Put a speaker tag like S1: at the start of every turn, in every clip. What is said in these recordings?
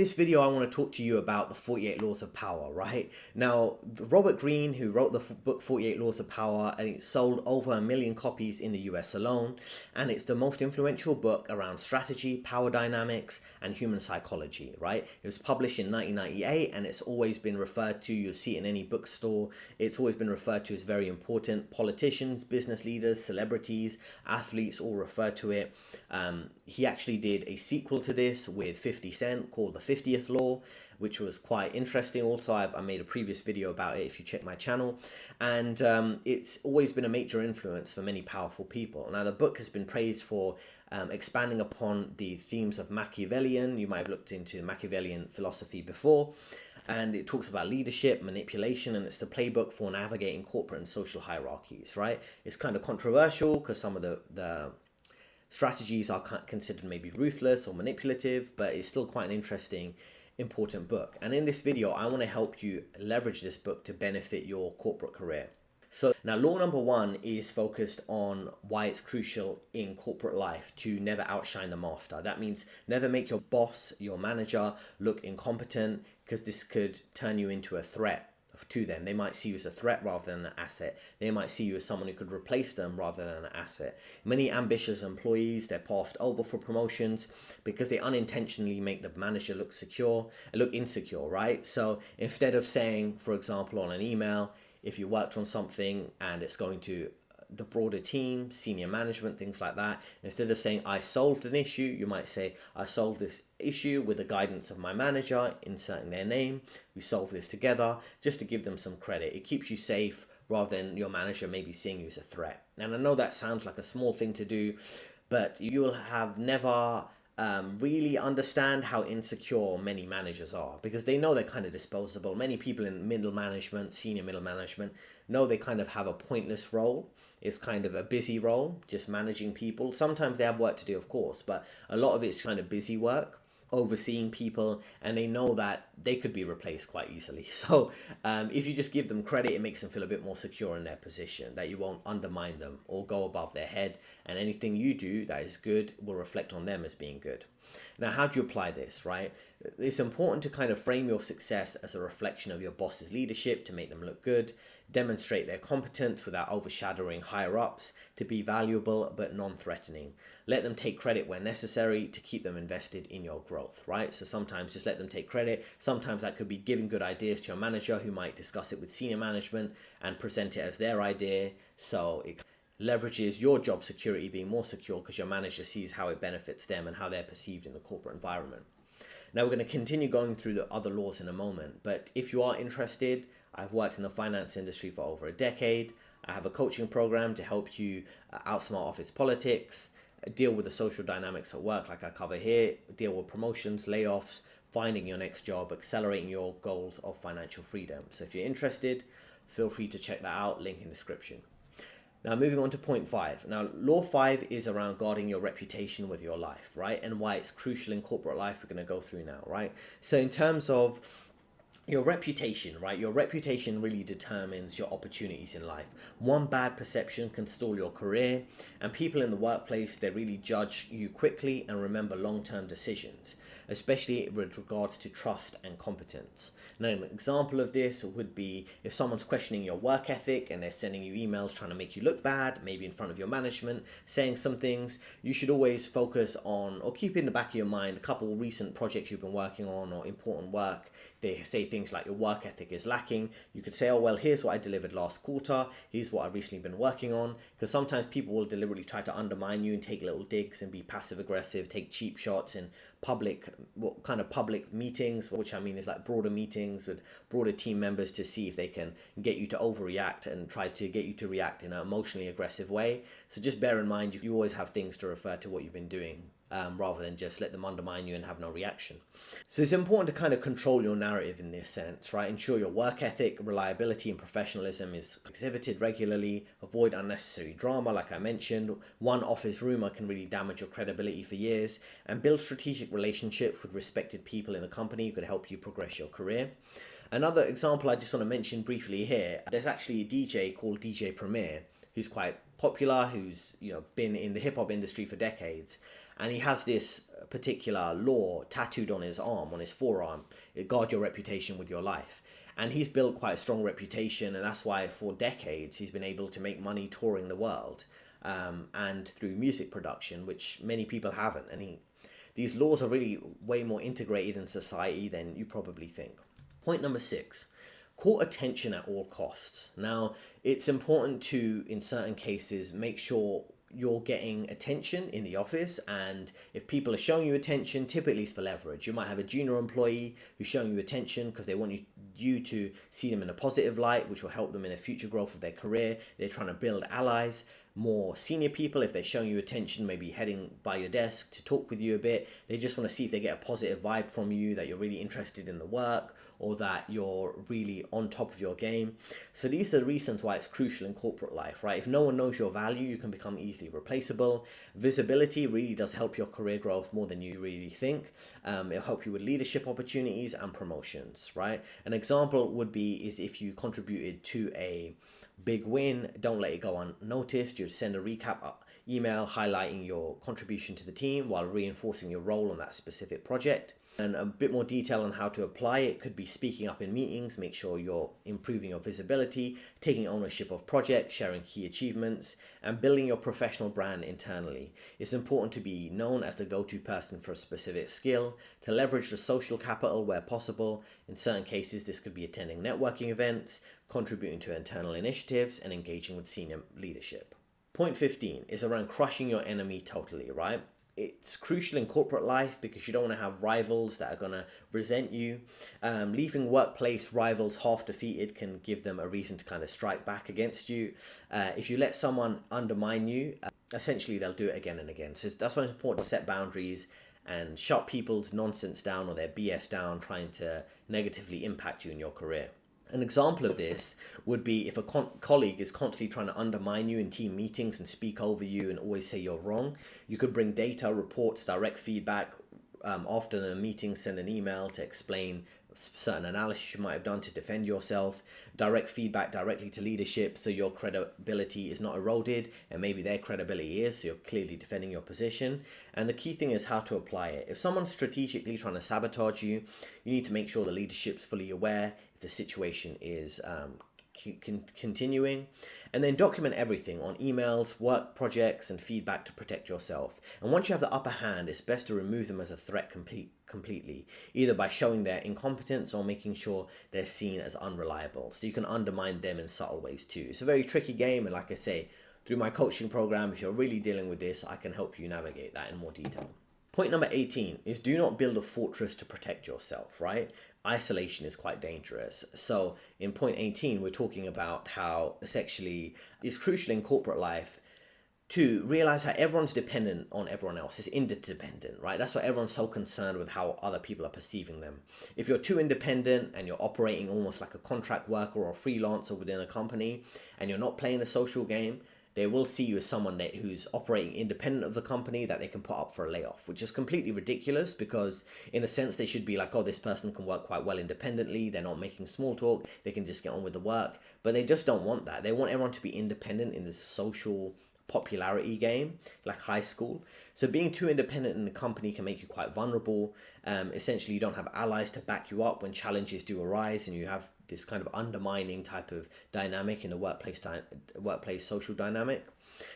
S1: This video, I want to talk to you about the 48 Laws of Power, right? Now, Robert Greene, who wrote the book 48 Laws of Power, and it sold over 1 million copies in the US alone, and it's the most influential book around strategy, power dynamics, and human psychology, right? It was published in 1998, and it's always been referred to, you'll see it in any bookstore, it's always been referred to as very important. Politicians, business leaders, celebrities, athletes all refer to it. He actually did a sequel to this with 50 Cent called The 50th Law, which was quite interesting. Also, I made a previous video about it if you check my channel. And it's always been a major influence for many powerful people. Now, the book has been praised for expanding upon the themes of Machiavellian. You might have looked into Machiavellian philosophy before. And it talks about leadership, manipulation, and it's the playbook for navigating corporate and social hierarchies, right? It's kind of controversial because some of the strategies are considered maybe ruthless or manipulative, but it's still quite an interesting, important book. And in this video, I want to help you leverage this book to benefit your corporate career. So now law number 1 is focused on why it's crucial in corporate life to never outshine the master. That means never make your boss, your manager, look incompetent, because this could turn you into a threat to them. They might see you as a threat rather than an asset. They might see you as someone who could replace them rather than an asset. Many ambitious employees, they're passed over for promotions because they unintentionally make the manager look insecure, right? So instead of saying, for example, on an email, if you worked on something and it's going to the broader team, senior management, things like that, instead of saying I solved an issue, you might say I solved this issue with the guidance of my manager, inserting their name. We solved this together, just to give them some credit. It keeps you safe rather than your manager maybe seeing you as a threat. And I know that sounds like a small thing to do, but you'll have never really understand how insecure many managers are, because they know they're kind of disposable. Many people in middle management, senior middle management, know they kind of have a pointless role. It's kind of a busy role, just managing people. Sometimes they have work to do, of course, but a lot of it's kind of busy work, overseeing people, and they know that they could be replaced quite easily. So if you just give them credit, it makes them feel a bit more secure in their position, that you won't undermine them or go above their head, and anything you do that is good will reflect on them as being good. Now, how do you apply this, right? It's important to kind of frame your success as a reflection of your boss's leadership to make them look good, demonstrate their competence without overshadowing higher ups, to be valuable but non-threatening. Let them take credit where necessary to keep them invested in your growth, right? So sometimes just let them take credit. Sometimes that could be giving good ideas to your manager, who might discuss it with senior management and present it as their idea. So it leverages your job security being more secure because your manager sees how it benefits them and how they're perceived in the corporate environment. Now, we're going to continue going through the other laws in a moment, but if you are interested, I've worked in the finance industry for over a decade. I have a coaching program to help you outsmart office politics, deal with the social dynamics at work like I cover here, deal with promotions, layoffs, finding your next job, accelerating your goals of financial freedom. So if you're interested, feel free to check that out, link in the description. Now, moving on to point 5. Now, law 5 is around guarding your reputation with your life, right? And why it's crucial in corporate life, we're going to go through now, right? So in terms of your reputation, right? Your reputation really determines your opportunities in life. One bad perception can stall your career, and people in the workplace, they really judge you quickly and remember long-term decisions, especially with regards to trust and competence. Now, an example of this would be if someone's questioning your work ethic and they're sending you emails trying to make you look bad, maybe in front of your management, saying some things, you should always focus on, or keep in the back of your mind, a couple recent projects you've been working on or important work. They say things like your work ethic is lacking. You could say, oh, well, here's what I delivered last quarter. Here's what I've recently been working on. Because sometimes people will deliberately try to undermine you and take little digs and be passive aggressive, take cheap shots in public meetings, which I mean is like broader meetings with broader team members, to see if they can get you to overreact and try to get you to react in an emotionally aggressive way. So just bear in mind, you always have things to refer to what you've been doing, rather than just let them undermine you and have no reaction. So it's important to kind of control your narrative in this sense, right? Ensure your work ethic, reliability, and professionalism is exhibited regularly. Avoid unnecessary drama, like I mentioned. One office rumor can really damage your credibility for years. And build strategic relationships with respected people in the company who could help you progress your career. Another example I just want to mention briefly here, there's actually a DJ called DJ Premier who's quite popular, who's been in the hip hop industry for decades, and he has this particular law tattooed on his arm, on his forearm. Guard your reputation with your life. And he's built quite a strong reputation, and that's why for decades he's been able to make money touring the world, and through music production, which many people haven't. And these laws are really way more integrated in society than you probably think. Point number 6, court attention at all costs. Now, it's important to, in certain cases, make sure you're getting attention in the office, and if people are showing you attention, typically it's for leverage. You might have a junior employee who's showing you attention because they want you to see them in a positive light, which will help them in the future growth of their career. They're trying to build allies. More senior people, if they're showing you attention, maybe heading by your desk to talk with you a bit, they just want to see if they get a positive vibe from you, that you're really interested in the work, or that you're really on top of your game. So these are the reasons why it's crucial in corporate life, right? If no one knows your value, you can become easily replaceable. Visibility really does help your career growth more than you really think. It'll help you with leadership opportunities and promotions, right? An example would be is if you contributed to a big win, don't let it go unnoticed. You send a recap email highlighting your contribution to the team while reinforcing your role on that specific project. And a bit more detail on how to apply it could be speaking up in meetings, make sure you're improving your visibility, taking ownership of projects, sharing key achievements, and building your professional brand internally. It's important to be known as the go-to person for a specific skill, to leverage the social capital where possible. In certain cases, this could be attending networking events, contributing to internal initiatives, and engaging with senior leadership. Point 15 is around crushing your enemy totally, right? It's crucial in corporate life because you don't want to have rivals that are going to resent you. Leaving workplace rivals half defeated can give them a reason to kind of strike back against you. If you let someone undermine you, essentially they'll do it again and again. So that's why it's important to set boundaries and shut people's nonsense down or their BS down, trying to negatively impact you in your career. An example of this would be if a colleague is constantly trying to undermine you in team meetings and speak over you and always say you're wrong. You could bring data, reports, direct feedback. After a meeting, send an email to explain certain analysis you might have done to defend yourself. Direct feedback directly to leadership so your credibility is not eroded, and maybe their credibility is, so you're clearly defending your position. And the key thing is how to apply it. If someone's strategically trying to sabotage you, you need to make sure the leadership's fully aware if the situation is continuing, and then document everything on emails, work projects, and feedback to protect yourself. And once you have the upper hand, it's best to remove them as a threat completely, either by showing their incompetence or making sure they're seen as unreliable. So you can undermine them in subtle ways too. It's a very tricky game, and like I say, through my coaching program, if you're really dealing with this, I can help you navigate that in more detail. Point number 18 is do not build a fortress to protect yourself, right? Isolation is quite dangerous. So in point 18, we're talking about how essentially it's crucial in corporate life to realize how everyone's dependent on everyone else. It's interdependent, right? That's why everyone's so concerned with how other people are perceiving them. If you're too independent and you're operating almost like a contract worker or a freelancer within a company and you're not playing the social game, they will see you as someone who's operating independent of the company that they can put up for a layoff, which is completely ridiculous because in a sense they should be like, oh, this person can work quite well independently. They're not making small talk. They can just get on with the work. But they just don't want that. They want everyone to be independent in this social popularity game, like high school. So being too independent in the company can make you quite vulnerable. Essentially, you don't have allies to back you up when challenges do arise, and you have this kind of undermining type of dynamic in the workplace social dynamic.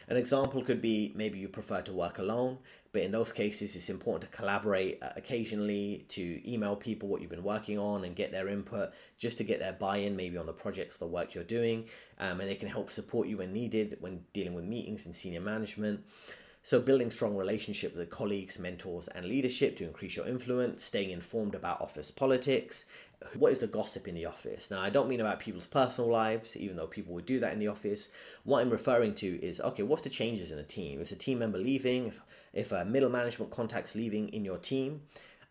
S1: An example could be maybe you prefer to work alone, but in those cases it's important to collaborate occasionally, to email people what you've been working on and get their input just to get their buy-in maybe on the projects, the work you're doing, and they can help support you when needed when dealing with meetings and senior management. So building strong relationships with colleagues, mentors, and leadership to increase your influence, staying informed about office politics. What is the gossip in the office? Now, I don't mean about people's personal lives, even though people would do that in the office. What I'm referring to is, okay, what's the changes in a team? Is a team member leaving? If a middle management contact's leaving in your team,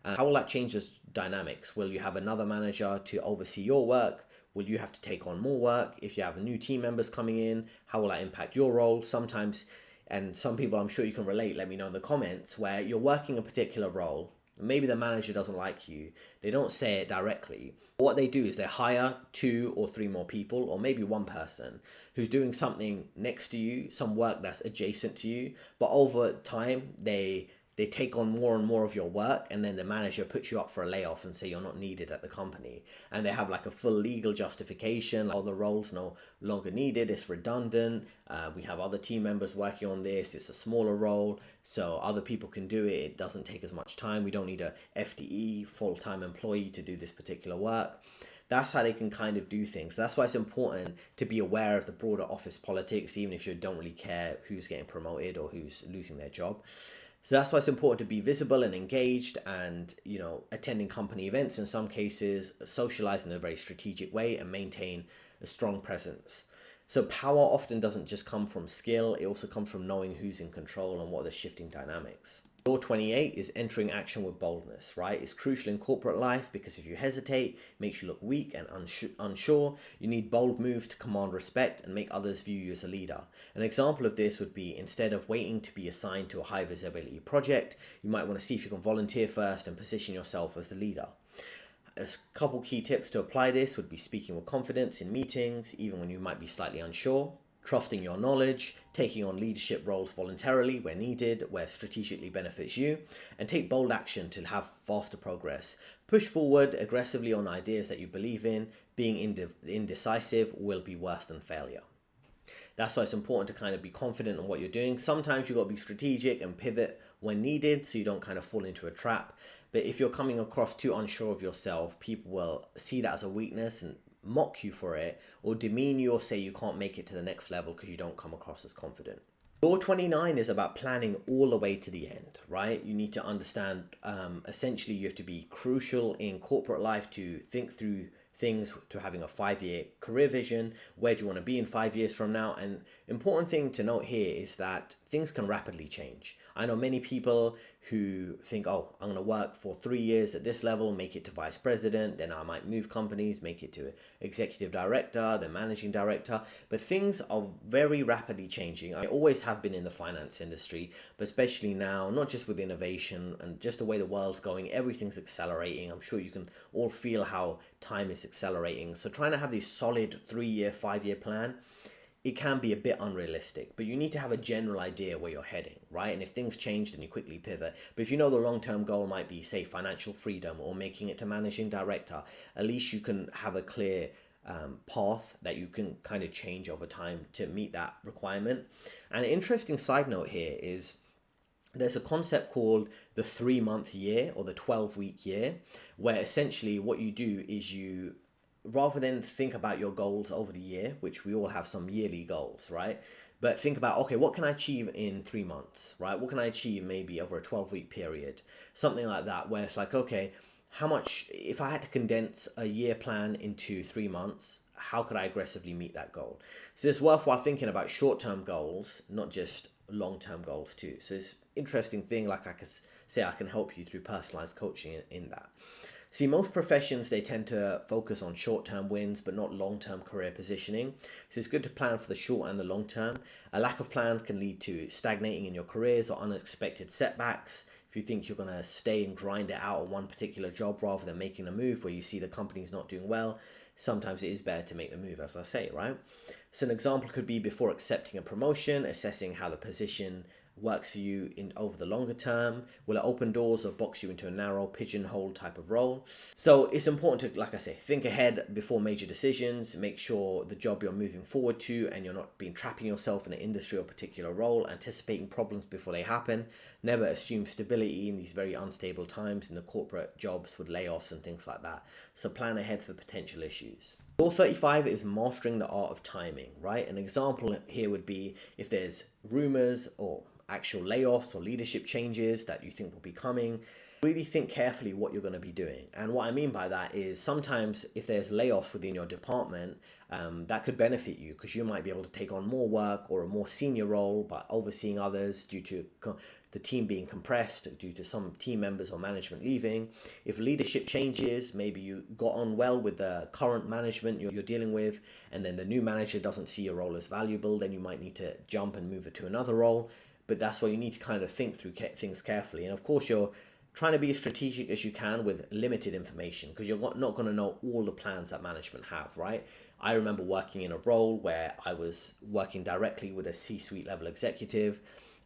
S1: how will that change the dynamics? Will you have another manager to oversee your work? Will you have to take on more work? If you have new team members coming in, how will that impact your role? Sometimes, and some people I'm sure you can relate, let me know in the comments, where you're working a particular role, maybe the manager doesn't like you, they don't say it directly. What they do is they hire 2 or 3 more people, or maybe one person who's doing something next to you, some work that's adjacent to you, but over time they they take on more and more of your work, and then the manager puts you up for a layoff and say you're not needed at the company. And they have like a full legal justification, like, oh, the role's no longer needed, it's redundant, we have other team members working on this, it's a smaller role, so other people can do it, it doesn't take as much time, we don't need a FTE, full-time employee to do this particular work. That's how they can kind of do things. That's why it's important to be aware of the broader office politics, even if you don't really care who's getting promoted or who's losing their job. So that's why it's important to be visible and engaged, and, you know, attending company events in some cases, socialize in a very strategic way, and maintain a strong presence. So power often doesn't just come from skill, it also comes from knowing who's in control and what are the shifting dynamics. Law 28 is entering action with boldness, right? It's crucial in corporate life because if you hesitate, it makes you look weak and unsure. You need bold moves to command respect and make others view you as a leader. An example of this would be, instead of waiting to be assigned to a high visibility project, you might want to see if you can volunteer first and position yourself as the leader. A couple key tips to apply this would be speaking with confidence in meetings, even when you might be slightly unsure. Trusting your knowledge, taking on leadership roles voluntarily where needed, where strategically benefits you, and take bold action to have faster progress. Push forward aggressively on ideas that you believe in. Being indecisive will be worse than failure. That's why it's important to kind of be confident in what you're doing. Sometimes you've got to be strategic and pivot when needed so you don't kind of fall into a trap. But if you're coming across too unsure of yourself, people will see that as a weakness and mock you for it, or demean you, or say you can't make it to the next level because you don't come across as confident. Law 29 is about planning all the way to the end, right? You need to understand, essentially you have to be crucial in corporate life to think through things, to having a 5-year career vision. Where do you want to be in 5 years from now? And important thing to note here is that things can rapidly change. I know many people who think, oh, I'm going to work for 3 years at this level, make it to vice president, then I might move companies, make it to executive director, then managing director. But things are very rapidly changing. I always have been in the finance industry, but especially now, not just with innovation and just the way the world's going, everything's accelerating. I'm sure you can all feel how time is accelerating. So trying to have this solid 3-year, 5-year plan, it can be a bit unrealistic, but you need to have a general idea where you're heading, right? And if things change, then you quickly pivot. But if you know the long-term goal might be, say, financial freedom or making it to managing director, at least you can have a clear path that you can kind of change over time to meet that requirement. And an interesting side note here is, there's a concept called the 3-month year or the 12-week year, where essentially what you do is you, rather than think about your goals over the year, which we all have some yearly goals, right? But think about, okay, what can I achieve in 3 months, right? What can I achieve maybe over a 12-week period? Something like that, where it's like, okay, how much, if I had to condense a year plan into 3 months, how could I aggressively meet that goal? So it's worthwhile thinking about short-term goals, not just long-term goals too. So it's interesting thing, like I can say, I can help you through personalized coaching in that. See, most professions, they tend to focus on short-term wins, but not long-term career positioning. So it's good to plan for the short and the long term. A lack of plans can lead to stagnating in your careers or unexpected setbacks. If you think you're going to stay and grind it out on one particular job rather than making a move where you see the company's not doing well, sometimes it is better to make the move, as I say, right? So an example could be, before accepting a promotion, assessing how the position works for you in over the longer term. Will it open doors or box you into a narrow pigeonhole type of role? So it's important to, like I say, think ahead before major decisions. Make sure the job you're moving forward to, and you're not being trapping yourself in an industry or particular role, anticipating problems before they happen. Never assume stability in these very unstable times in the corporate jobs with layoffs and things like that. So plan ahead for potential issues. Law 35 is mastering the art of timing, right? An example here would be, if there's rumors or actual layoffs or leadership changes that you think will be coming, really think carefully what you're going to be doing. And what I mean by that is, sometimes if there's layoffs within your department, that could benefit you because you might be able to take on more work or a more senior role by overseeing others due to the team being compressed due to some team members or management leaving. If leadership changes, maybe you got on well with the current management you're dealing with, and then the new manager doesn't see your role as valuable, then you might need to jump and move it to another role. But that's why you need to kind of think through things carefully. And of course, you're trying to be as strategic as you can with limited information, because you're not going to know all the plans that management have, right? I remember working in a role where I was working directly with a C-suite level executive,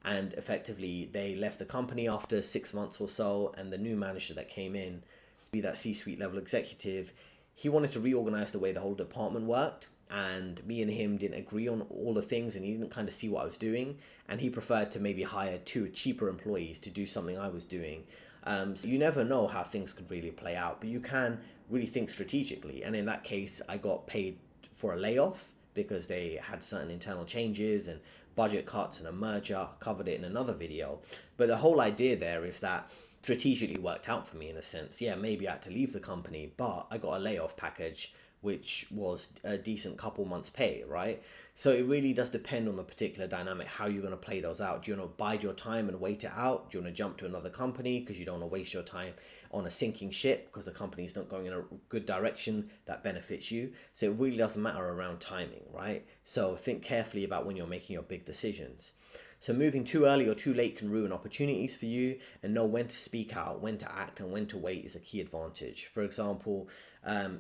S1: and effectively they left the company after 6 months or so, and the new manager that came in, be that C-suite level executive, he wanted to reorganize the way the whole department worked, and me and him didn't agree on all the things, and he didn't kind of see what I was doing, and he preferred to maybe hire two cheaper employees to do something I was doing. So you never know how things could really play out, but you can really think strategically. And in that case, I got paid for a layoff because they had certain internal changes and budget cuts and a merger. Covered it in another video. But the whole idea there is that strategically worked out for me in a sense. Yeah, maybe I had to leave the company, but I got a layoff package which was a decent couple months pay, right? So it really does depend on the particular dynamic, how you're going to play those out. Do you want to bide your time and wait it out? Do you want to jump to another company because you don't want to waste your time on a sinking ship because the company's not going in a good direction that benefits you? So it really doesn't matter around timing, right? So think carefully about when you're making your big decisions. So moving too early or too late can ruin opportunities for you, and know when to speak out, when to act, and when to wait is a key advantage. For example,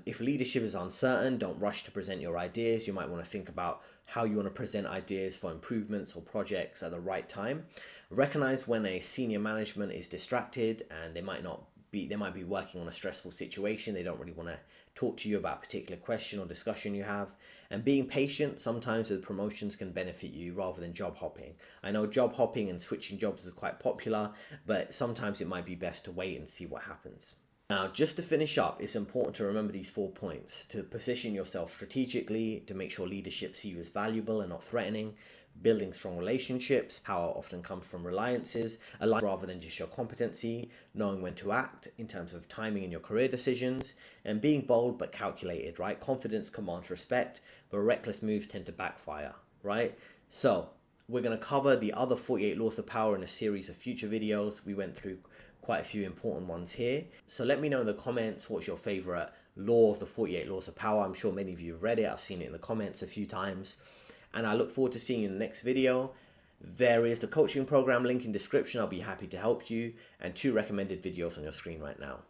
S1: if leadership is uncertain, don't rush to present your ideas. You might want to think about how you want to present ideas for improvements or projects at the right time. Recognize when a senior management is distracted and they might be working on a stressful situation. They don't really want to talk to you about a particular question or discussion you have. And being patient sometimes with promotions can benefit you rather than job hopping. I know job hopping and switching jobs is quite popular, but sometimes it might be best to wait and see what happens. Now, just to finish up, it's important to remember these 4 points: to position yourself strategically, to make sure leadership see you as valuable and not threatening, building strong relationships. Power often comes from reliances, rather than just your competency, knowing when to act in terms of timing in your career decisions, and being bold but calculated, right? Confidence commands respect, but reckless moves tend to backfire, right? So we're going to cover the other 48 laws of power in a series of future videos. We went through quite a few important ones here. So let me know in the comments what's your favorite law of the 48 laws of power. I'm sure many of you have read it. I've seen it in the comments a few times. And I look forward to seeing you in the next video. There is the coaching program link in description. I'll be happy to help you, and 2 recommended videos on your screen right now.